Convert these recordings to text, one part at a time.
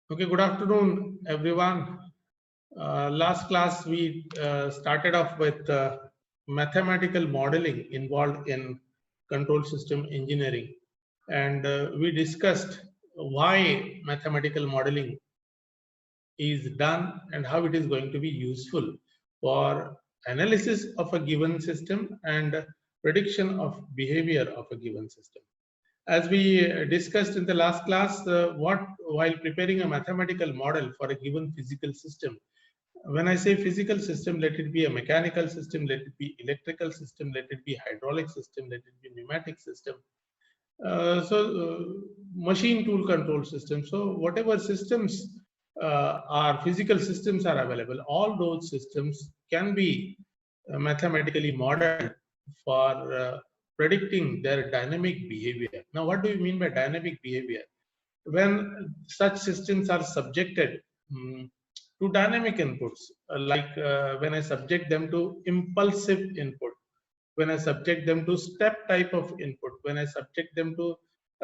Okay, good afternoon, everyone. Last class, we started off with mathematical modeling involved in control system engineering. And we discussed why mathematical modeling is done and how it is going to be useful for analysis of a given system and prediction of behavior of a given system. As we discussed in the last class, while preparing a mathematical model for a given physical system, when I say physical system, let it be a mechanical system, let it be electrical system, let it be hydraulic system, let it be pneumatic system. Machine tool control system. So whatever systems are physical systems are available, all those systems can be mathematically modeled for predicting their dynamic behavior. Now, what do you mean by dynamic behavior? When such systems are subjected to dynamic inputs, like when I subject them to impulsive input, when I subject them to step type of input, when I subject them to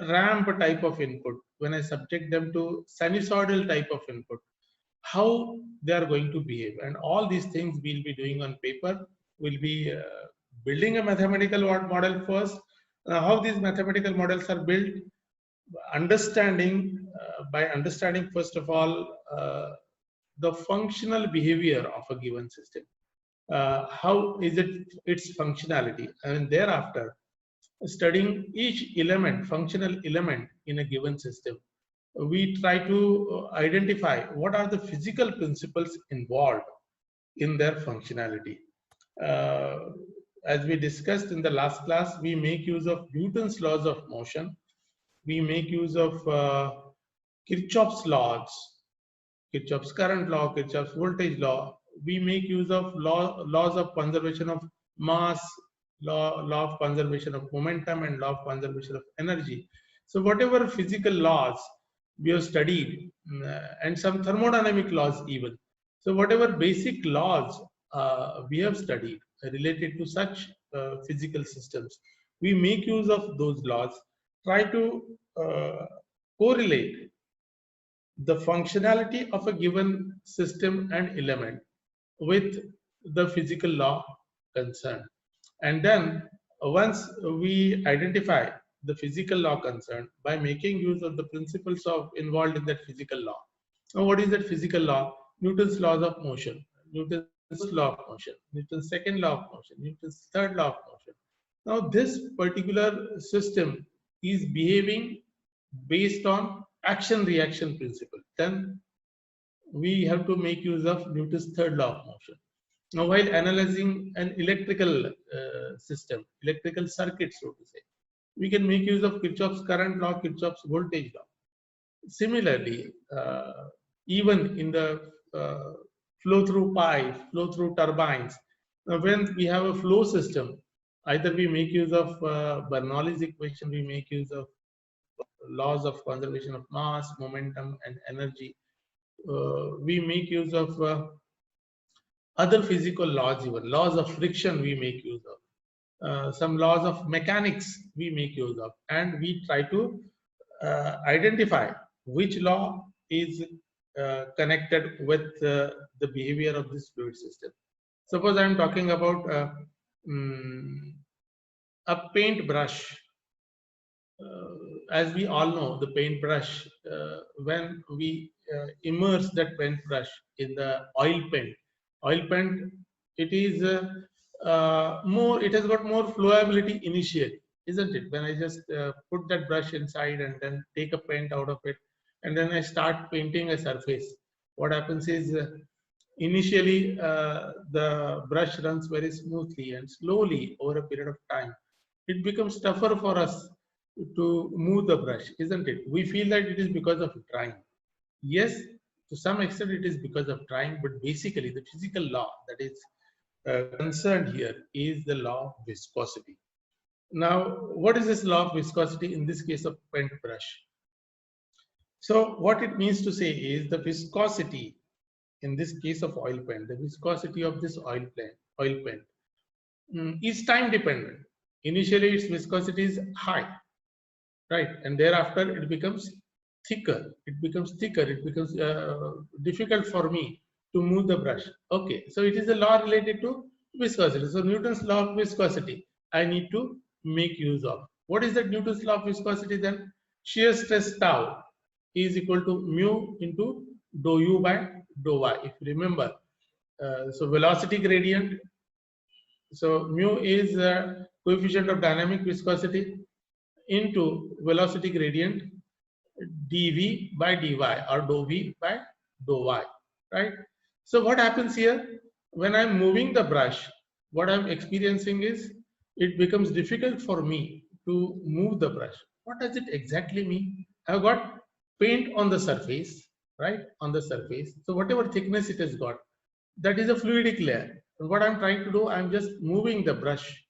ramp type of input, when I subject them to sinusoidal type of input, how they are going to behave. And all these things we'll be doing on paper. We'll be building a mathematical model first. How these mathematical models are built, by understanding first of all the functional behavior of a given system. How is its functionality, and thereafter studying each element, functional element in a given system, we try to identify what are the physical principles involved in their functionality. Uh, as we discussed in the last class, we make use of Newton's laws of motion. We make use of Kirchhoff's laws, Kirchhoff's current law, Kirchhoff's voltage law. We make use of laws of conservation of mass, law of conservation of momentum, and law of conservation of energy. So whatever physical laws we have studied, and some thermodynamic laws even. So whatever basic laws we have studied related to such physical systems, we make use of those laws, try to correlate the functionality of a given system and element with the physical law concerned. And then once we identify the physical law concerned by making use of the principles of involved in that physical law. Now, what is that physical law? Newton's laws of motion, Newton's first law of motion, Newton's second law of motion, Newton's third law of motion. Now, this particular system is behaving based on action reaction principle. Then we have to make use of Newton's third law of motion. Now, while analyzing an electrical system, electrical circuit, so to say, we can make use of Kirchhoff's current law, Kirchhoff's voltage law. Similarly, even in the flow-through pipes, flow-through turbines, when we have a flow system, either we make use of Bernoulli's equation, we make use of laws of conservation of mass, momentum, and energy. We make use of other physical laws, even laws of friction we make use of. Some laws of mechanics we make use of, and we try to identify which law is connected with the behavior of this fluid system. Suppose I am talking about a paintbrush. As we all know, the paintbrush, when we immerse that paintbrush in the oil paint, it is it has got more flowability initially, isn't it? When I just put that brush inside and then take a paint out of it, and then I start painting a surface, what happens is initially the brush runs very smoothly, and slowly over a period of time, it becomes tougher for us to move the brush, isn't it? We feel that it is because of drying. Yes, to some extent it is because of drying, but basically the physical law that is concerned here is the law of viscosity. Now, what is this law of viscosity in this case of paintbrush? So what it means to say is the viscosity in this case of oil paint, the viscosity of this oil paint is time dependent. Initially, its viscosity is high, right? And thereafter, it becomes thicker. It becomes thicker. It becomes difficult for me to move the brush. Okay, so it is a law related to viscosity. So Newton's law of viscosity, I need to make use of. What is that Newton's law of viscosity then? Shear stress tau is equal to mu into dou u by dou y. If you remember, so velocity gradient. So mu is coefficient of dynamic viscosity into velocity gradient dv by dy or dou v by dou y, right? So what happens here when I'm moving the brush? What I'm experiencing is it becomes difficult for me to move the brush. What does it exactly mean? I've got paint on the surface, right? On the surface. So whatever thickness it has got, that is a fluidic layer. And what I'm trying to do, I'm just moving the brush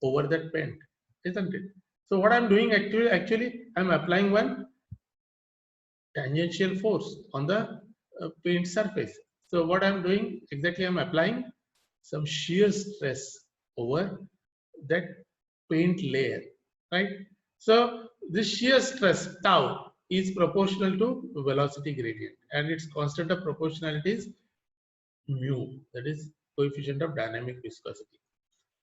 over that paint, isn't it? So what I'm doing actually I'm applying one tangential force on the paint surface. So what I'm doing exactly, I'm applying some shear stress over that paint layer, right? So this shear stress tau is proportional to velocity gradient, and its constant of proportionality is mu, that is coefficient of dynamic viscosity.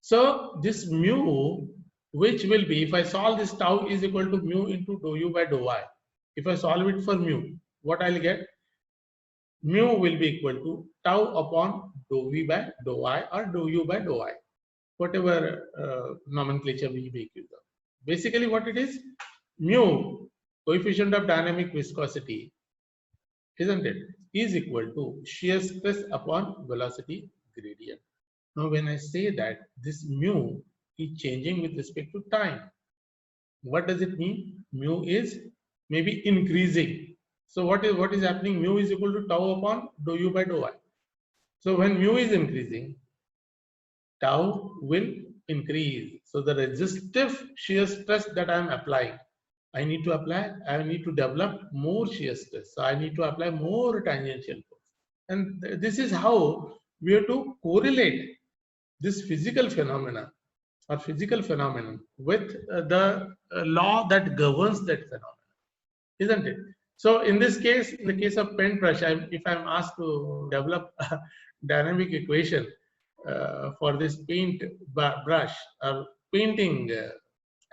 So this mu, which will be, if I solve this tau is equal to mu into dou u by dou y. If I solve it for mu, what I'll get? Mu will be equal to tau upon dou v by dou y or dou u by dou y, whatever nomenclature we make use of. Basically, what it is, mu, coefficient of dynamic viscosity, isn't it, is equal to shear stress upon velocity gradient. Now, when I say that this mu is changing with respect to time, what does it mean? Mu is maybe increasing. So what is happening? Mu is equal to tau upon dou u by dou y. So when mu is increasing, tau will increase. So the resistive shear stress that I am applying, I need to develop more shear stress. So I need to apply more tangential force. And this is how we have to correlate this physical phenomena or physical phenomenon with the law that governs that phenomenon, isn't it? So in this case, in the case of paintbrush, if I'm asked to develop a dynamic equation for this paint brush or painting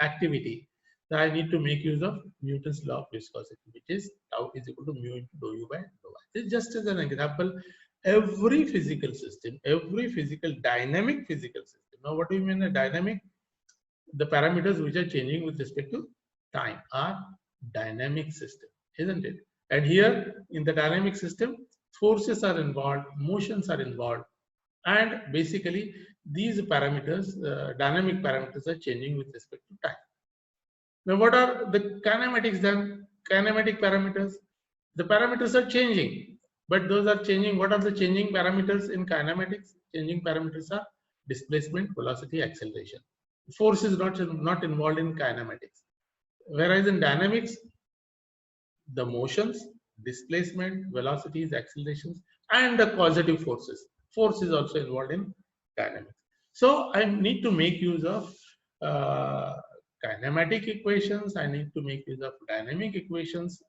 activity, then I need to make use of Newton's law of viscosity, which is tau is equal to mu into dou u by dou y. This just as an example, every physical system, every dynamic physical system. Now, what do you mean a dynamic? The parameters which are changing with respect to time are dynamic system, isn't it? And here in the dynamic system, forces are involved, motions are involved, and basically these parameters, dynamic parameters, are changing with respect to time. Now, what are the kinematics then? Kinematic parameters. The parameters are changing, but those are changing. What are the changing parameters in kinematics? Changing parameters are displacement, velocity, acceleration. Force is not involved in kinematics. Whereas in dynamics, the motions, displacement, velocities, accelerations, and the causative forces. Force is also involved in dynamics. So I need to make use of kinematic equations. I need to make use of dynamic equations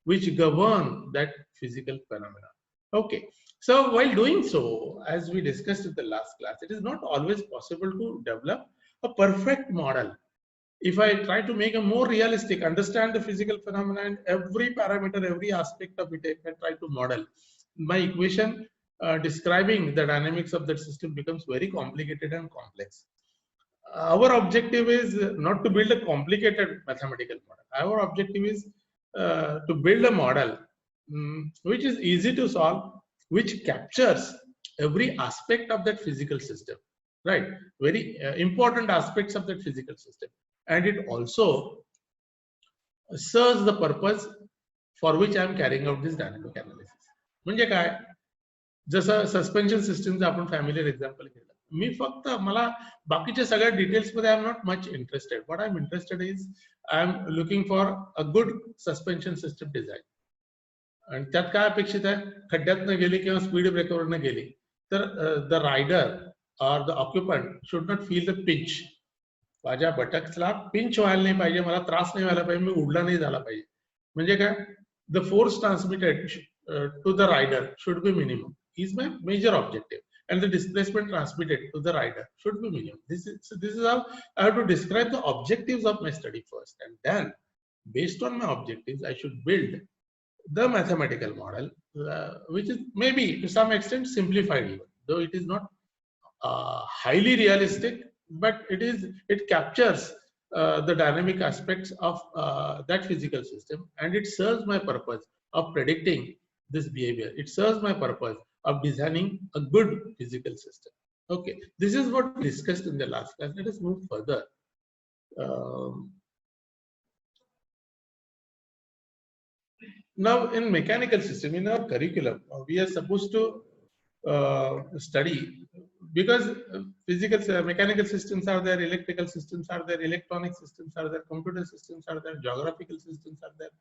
which govern that physical phenomena. Okay. So while doing so, as we discussed in the last class, it is not always possible to develop a perfect model. If I try to make a more realistic, understand the physical phenomena and every parameter, every aspect of it, I try to model, my equation describing the dynamics of that system becomes very complicated and complex. Our objective is not to build a complicated mathematical model. Our objective is to build a model which is easy to solve, which captures every aspect of that physical system, right? Very important aspects of that physical system. And it also serves the purpose for which I am carrying out this dynamic analysis. म्हणजे काय, जसं suspension सिस्टमचं आपण familiar example घेतलं, मी फक्त मला बाकीच्या सगळ्या details मध्ये I am not much interested. What I am interested is I am looking for a good suspension system design. आणि त्यात काय अपेक्षित आहे, खड्ड्यात न गेली किंवा स्पीड ब्रेकरवर न गेली तर the rider or the occupant should not feel the pinch. माझ्या बटक्सला पिंच व्हायला नाही पाहिजे, मला त्रास नाही व्हायला पाहिजे, मी उडला नाही झाला पाहिजे. म्हणजे काय? The force transmitted to the rider should be minimum is my major objective, and the displacement transmitted to the rider should be minimum. This is how I have to describe the objectives of my study first, and then based on my objectives I should build the mathematical model, which is maybe to some extent simplified even, though it is not highly realistic, but it captures the dynamic aspects of that physical system, and it serves my purpose of predicting this behavior. It serves my purpose of designing a good physical system. Okay, this is what we discussed in the last class. Let us move further. Now, in mechanical system, in our curriculum, we are supposed to study, because mechanical systems are there, electrical systems are there, electronic systems are there, computer systems are there, geographical systems are there,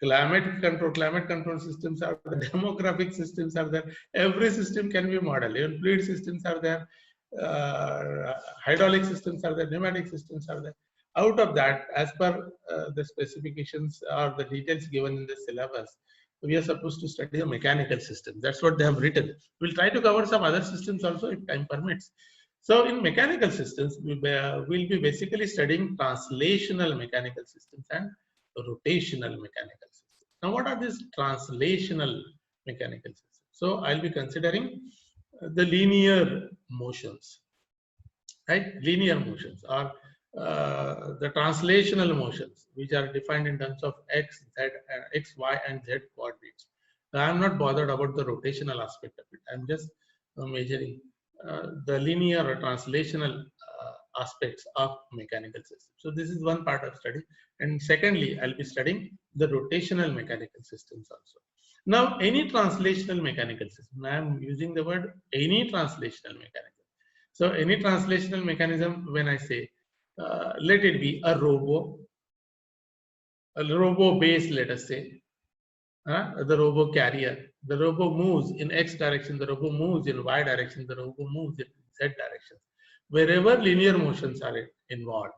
climate control systems are there, demographic systems are there. Every system can be modeled. Even fluid systems are there, hydraulic systems are there, pneumatic systems are there. Out of that, as per the specifications or the details given in the syllabus, we are supposed to study the mechanical system. That's what they have written. We'll try to cover some other systems also if time permits. So in mechanical systems, we'll be basically studying translational mechanical systems and rotational mechanical systems. Now, what are these translational mechanical systems? So I'll be considering the linear motions, right? Linear motions are the translational motions, which are defined in terms of x, y, and z coordinates. I am not bothered about the rotational aspect of it. I'm just measuring the linear or translational aspects of mechanical systems. So this is one part of study. And secondly, I'll be studying the rotational mechanical systems also. Now, any translational mechanical system, I am using the word any translational mechanism. So any translational mechanism, when I say, let it be a robo base, let us say, the robo carrier. The robo moves in X direction, the robo moves in Y direction, the robo moves in Z direction. Wherever linear motions are involved,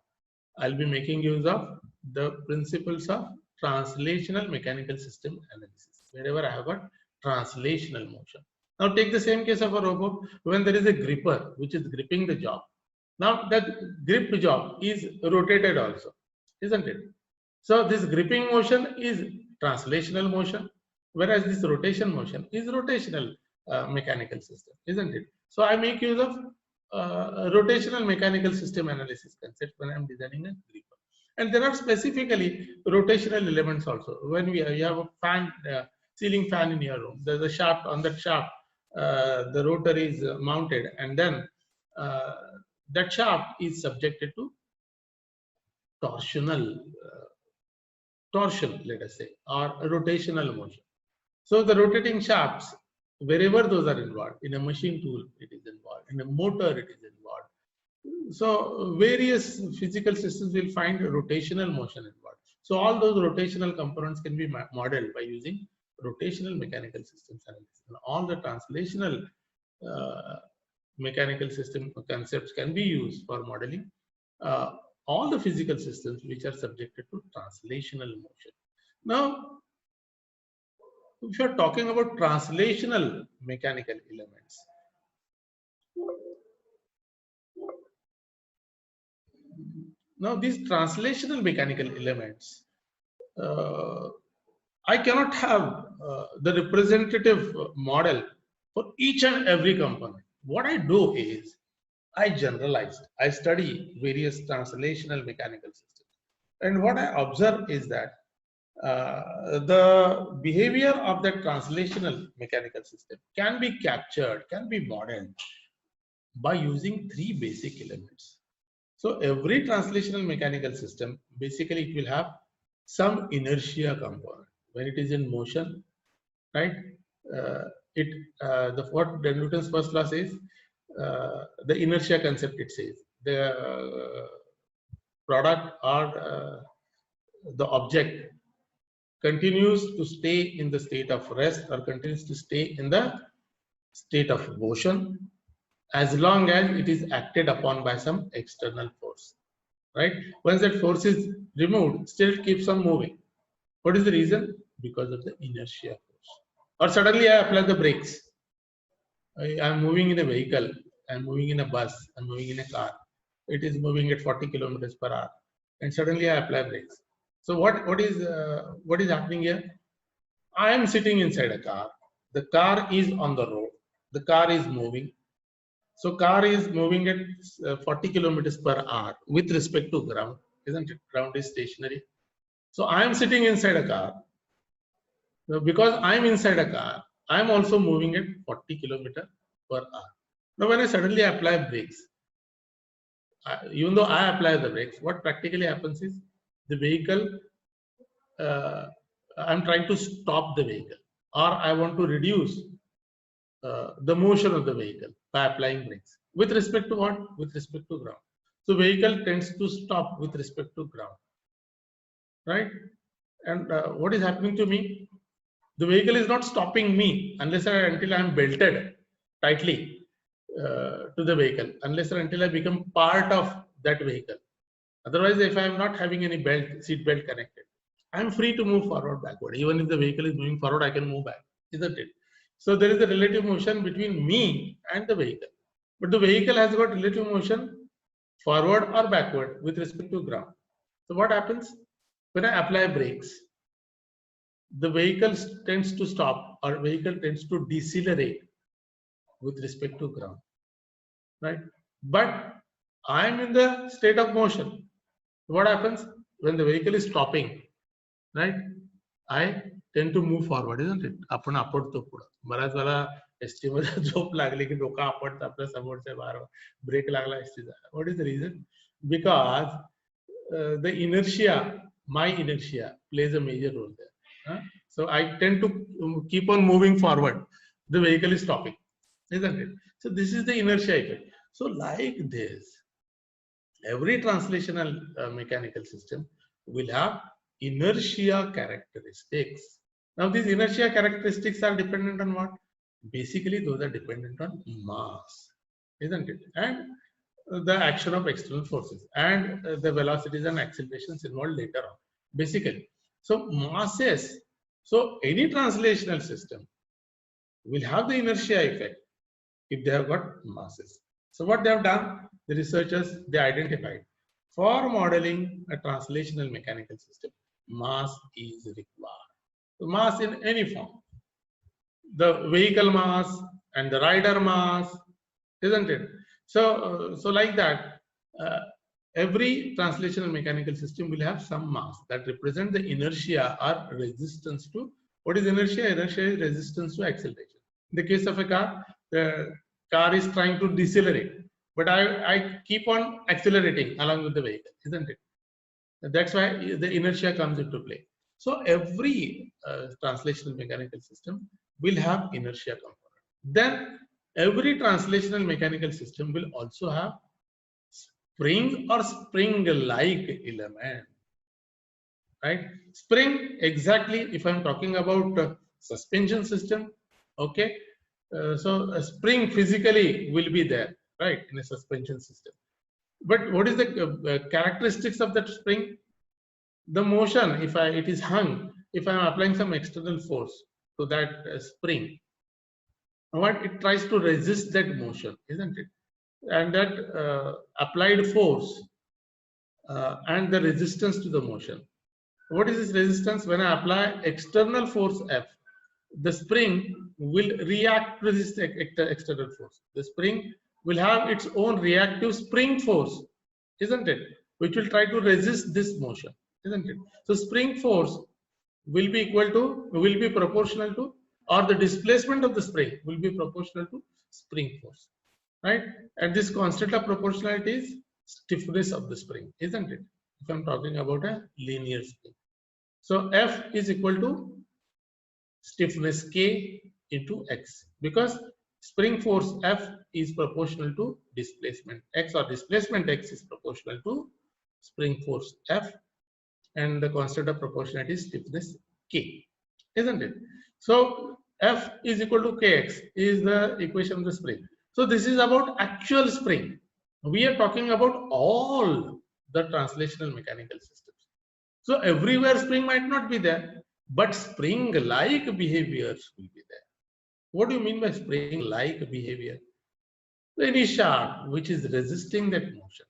I'll be making use of the principles of translational mechanical system analysis. Wherever I have a translational motion. Now take the same case of a robot. When there is a gripper which is gripping the job, now that grip job is rotated also, isn't it? So this gripping motion is translational motion, whereas this rotation motion is rotational mechanical system, isn't it? So I make use of rotational mechanical system analysis concept when I'm designing a gripper. And there are specifically rotational elements also. When you have a fan, ceiling fan in your room, there's a shaft. On that shaft, the rotor is mounted, and then that shaft is subjected to torsion, let us say, or rotational motion. So the rotating shafts, wherever those are involved, in a machine tool it is involved, in a motor it is involved. So various physical systems will find rotational motion involved. So all those rotational components can be modeled by using rotational mechanical systems analysis. And all the translational mechanical system concepts can be used for modeling all the physical systems which are subjected to translational motion. Now, if you are talking about translational mechanical elements, now these translational mechanical elements, I cannot have the representative model for each and every component. What I do is, I generalize. I study various translational mechanical systems. And what I observe is that the behavior of that translational mechanical system can be captured, can be modeled by using three basic elements. So every translational mechanical system, basically it will have some inertia component. When it is in motion, right? What Newton's first law says, the inertia concept, it says the product or the object continues to stay in the state of rest or continues to stay in the state of motion as long as it is acted upon by some external force, right? Once that force is removed, still it keeps on moving. What is the reason? Because of the inertia force. Or suddenly I apply the brakes. I am moving in a vehicle, I am moving in a bus, I am moving in a car. It is moving at 40 kilometers per hour, and suddenly I apply brakes. So what is happening here? I am sitting inside a car. The car is on the road. The car is moving. So car is moving at 40 kilometers per hour with respect to ground, isn't it? Ground is stationary. So I am sitting inside a car. So because I am inside a car, I am also moving at 40 kilometers per hour. Now when I suddenly apply brakes, even though I apply the brakes, what practically happens is the vehicle, I'm trying to stop the vehicle, or I want to reduce the motion of the vehicle by applying brakes. With respect to what? With respect to ground. So vehicle tends to stop with respect to ground, right? And what is happening to me? The vehicle is not stopping me unless until I am belted tightly to the vehicle, unless or until I become part of that vehicle. Otherwise, if I am not having any seat belt connected, I am free to move forward, backward. Even if the vehicle is moving forward, I can move back, isn't it? So there is a relative motion between me and the vehicle. But the vehicle has got relative motion forward or backward with respect to ground. So what happens? When I apply brakes, the vehicle tends to stop, or vehicle tends to decelerate with respect to ground, right? But I am in the state of motion. What happens when the vehicle is stopping, right? I tend to move forward, isn't it? आपण आपटतो पुढे. बऱ्याच वेळा ST मध्ये झोप लागली की डोकं आपटतं आपल्या समोरच्या बार ब्रेक लागला एसटीचा. What is the reason? Because the inertia, my inertia plays a major role there. So I tend to keep on moving forward. The vehicle is stopping, isn't it? So this is the inertia effect. So like this, every translational mechanical system will have inertia characteristics. Now these inertia characteristics are dependent on what? Basically those are dependent on mass, isn't it? And the action of external forces and the velocities and accelerations involved later on, basically. So masses, so any translational system will have the inertia effect if they have got masses. So what they have done, the researchers, they identified for modeling a translational mechanical system, mass is required. So mass in any form, the vehicle mass and the rider mass, isn't it? So like that, every translational mechanical system will have some mass that represent the inertia or resistance to, what is inertia? Inertia is resistance to acceleration. In the case of a car, the car is trying to decelerate, but I keep on accelerating along with the vehicle, isn't it? That's why the inertia comes into play. So every translational mechanical system will have inertia component. Then every translational mechanical system will also have spring or spring-like element, right? Spring, exactly, if I'm talking about suspension system, okay, so a spring physically will be there, right, in a suspension system. But what is the characteristics of that spring? The motion, if it is hung, if I'm applying some external force to that spring, what it tries to resist that motion, isn't it? And that applied force and the resistance to the motion. What is this resistance? When I apply external force F, the spring will react to this external force. The spring will have its own reactive spring force, isn't it? Which will try to resist this motion, isn't it? So spring force will be proportional to, or the displacement of the spring will be proportional to spring force, right? And this constant of proportionality is stiffness of the spring, isn't it? If I'm talking about a linear spring. So F is equal to stiffness K into X, because spring force F is proportional to displacement X, or displacement X is proportional to spring force F, and the constant of proportionality is stiffness K, isn't it? So F is equal to Kx is the equation of the spring. So this is about actual spring. We are talking about all the translational mechanical systems. So everywhere spring might not be there, but spring-like behaviors will be there. What do you mean by spring-like behavior? Any shaft which is resisting that motion,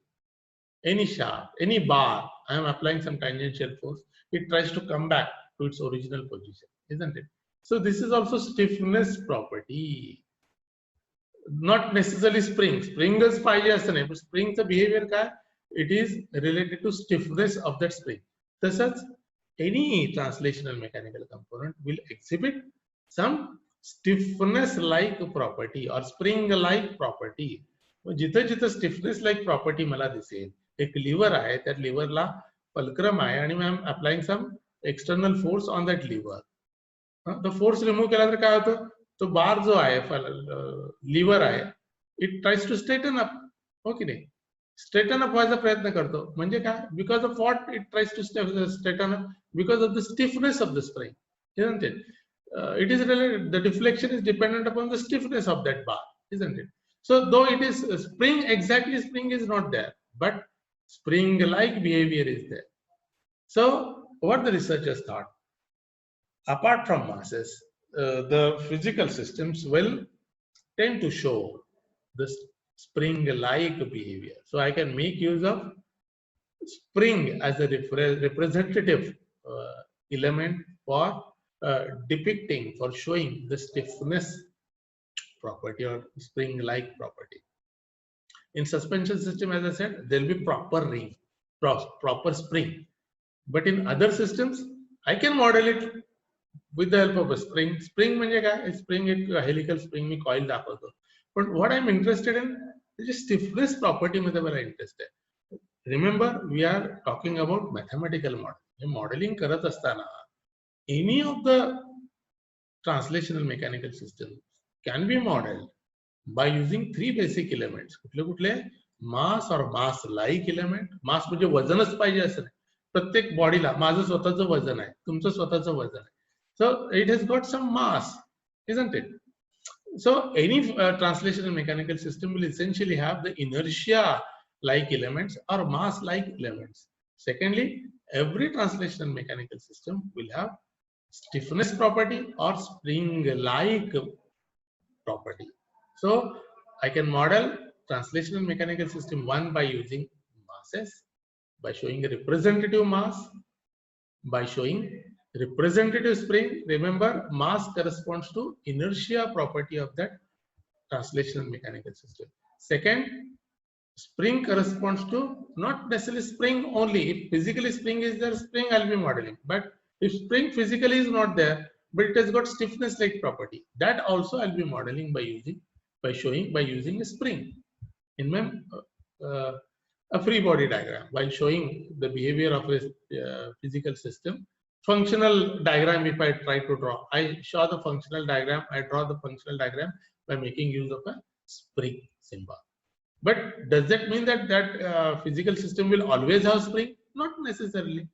any shaft, any bar, I am applying some tangential force, it tries to come back to its original position, isn't it? So this is also stiffness property, not necessarily spring. Spring is पाहिजे but spring the behavior काय? It is related to stiffness of that spring. तसंच any translational mechanical component will exhibit some stiffness like property or spring like property. जिथं जिथं stiffness like property मला दिसेल, एक lever आहे, त्या leverला fulcrum आहे आणि I am applying some external force on that lever. The force remove केला तर काय होतं? तो बार जो आहे लिव्हर आहे, it tries to straighten up, हो की नाही? स्ट्रेटन अप व्हायचा प्रयत्न करतो, म्हणजे काय? Because of what it tries to straighten up? Because of the stiffness of the spring, isn't it? It is related, the deflection is dependent upon the stiffness of that bar, isn't it? So though it is spring, exactly spring is not there, but spring like behavior is there. So what the researchers thought, apart from masses, the physical systems will tend to show this spring-like behavior. So I can make use of spring as a representative element for depicting, for showing the stiffness property or spring-like property. In suspension system, as I said, there will be proper ring, proper spring. But in other systems, I can model it with the help of a spring. Spring म्हणजे काय? Spring एक helical spring मी coil दाखवतो. But what I'm interested in is stiffness property मध्ये मला interest आहे. Remember, we are talking about mathematical model. Hey modeling करत असताना any of the translational mechanical systems can be modeled by using three basic elements. कुठले कुठले? Mass or mass like element. Mass म्हणजे वजनच पाहिजे असं नाही. प्रत्येक बॉडीला माझं स्वतःचं वजन आहे, तुमचं स्वतःचं वजन आहे. So it has got some mass, isn't it? So any translational mechanical system will essentially have the inertia like elements or mass like elements. Secondly, every translational mechanical system will have stiffness property or spring like property. So I can model translational mechanical system one by using masses, by showing a representative mass, by showing representative spring. Remember, mass corresponds to inertia property of that translational mechanical system. Second, spring corresponds to not necessarily spring only. If physically spring is there, spring I'll be modeling. But if spring physically is not there, but it has got stiffness like property, that also I'll be modeling by using a spring in my a free body diagram, while showing the behavior of a physical system. Functional diagram, if I try to draw, I show the functional diagram, I draw the functional diagram by making use of a spring symbol. But does that mean that physical system will always have spring? Not necessarily.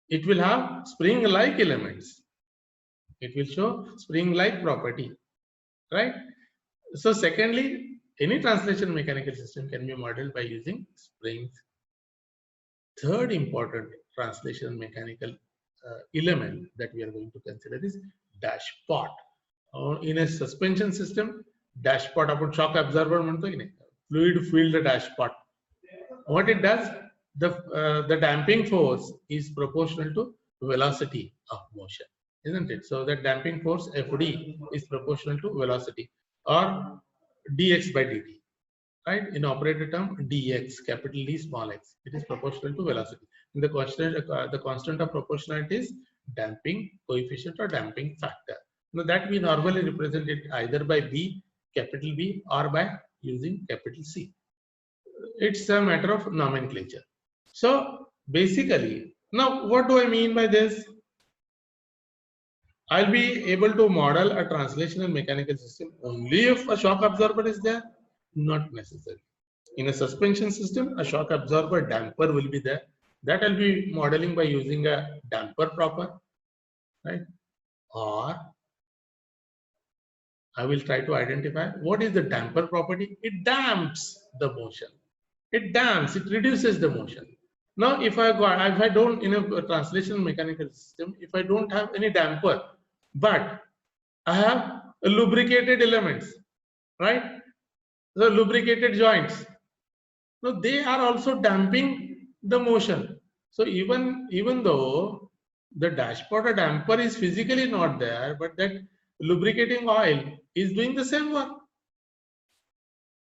It will have spring-like elements. It will show spring-like property, right? So secondly, any translation mechanical system can be modeled by using springs. Third important translation mechanical element that we are going to consider is dashpot. In a suspension system, dashpot आपण shock absorber म्हणतो की नाही, fluid filled dashpot. What it does, the damping force is proportional to velocity of motion, isn't it? So that damping force Fd is proportional to velocity, or dx by dt, right? In operator term, dx, capital D, small x, it is proportional to velocity. And the constant of proportionality is damping coefficient or damping factor. Now that we normally represent it either by B, capital B, or by using capital C. It's a matter of nomenclature. So basically, now what do I mean by this? I'll be able to model a translational mechanical system only if a shock absorber is there? Not necessarily. In a suspension system, a shock absorber damper will be there. That I'll be modeling by using a damper proper, right? Or I will try to identify what is the damper property. It damps the motion. It damps, it reduces the motion. Now, if I don't, in a translation mechanical system, if I don't have any damper, but I have lubricated elements, right? The lubricated joints. Now they are also damping the motion. So even though the dashpot or damper is physically not there, but that lubricating oil is doing the same work.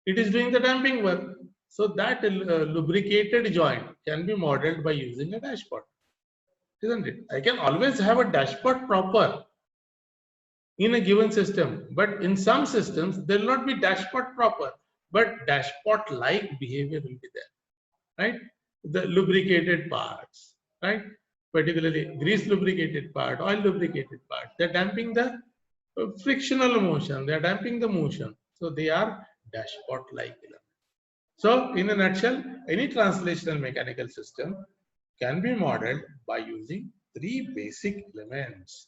It is doing the damping work. So that lubricated joint can be modeled by using a dashpot, isn't it? I can always have a dashpot proper in a given system, but in some systems there will not be dashpot proper, but dashpot like behavior will be there, right? The lubricated parts, right? Particularly grease lubricated part, oil lubricated part, they're damping the frictional motion, they're damping the motion, so they are dashpot like elements. So in a nutshell, any translational mechanical system can be modeled by using three basic elements: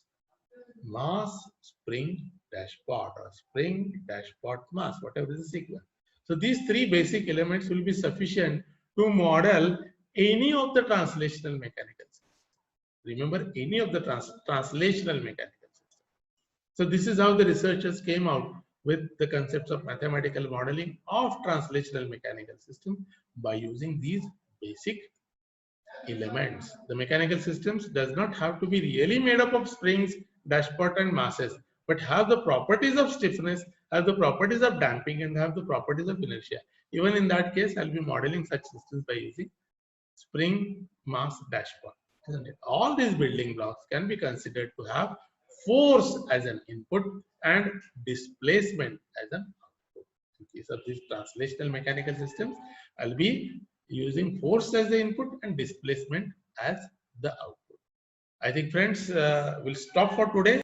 mass, spring, dashpot, or spring, dashpot, mass, whatever is the sequence. So these three basic elements will be sufficient to model any of the translational mechanical systems. Remember, any of the translational mechanical systems. So this is how the researchers came out with the concepts of mathematical modeling of translational mechanical system by using these basic elements. The mechanical systems does not have to be really made up of springs, dashpot and masses, but have the properties of stiffness, have the properties of damping, and have the properties of inertia. Even in that case, I'll be modeling such systems by using spring, mass, dashpot, isn't it? All these building blocks can be considered to have force as an input and displacement as an output. In case of these translational mechanical systems, I'll be using force as the input and displacement as the output. I think, friends, we'll stop for today.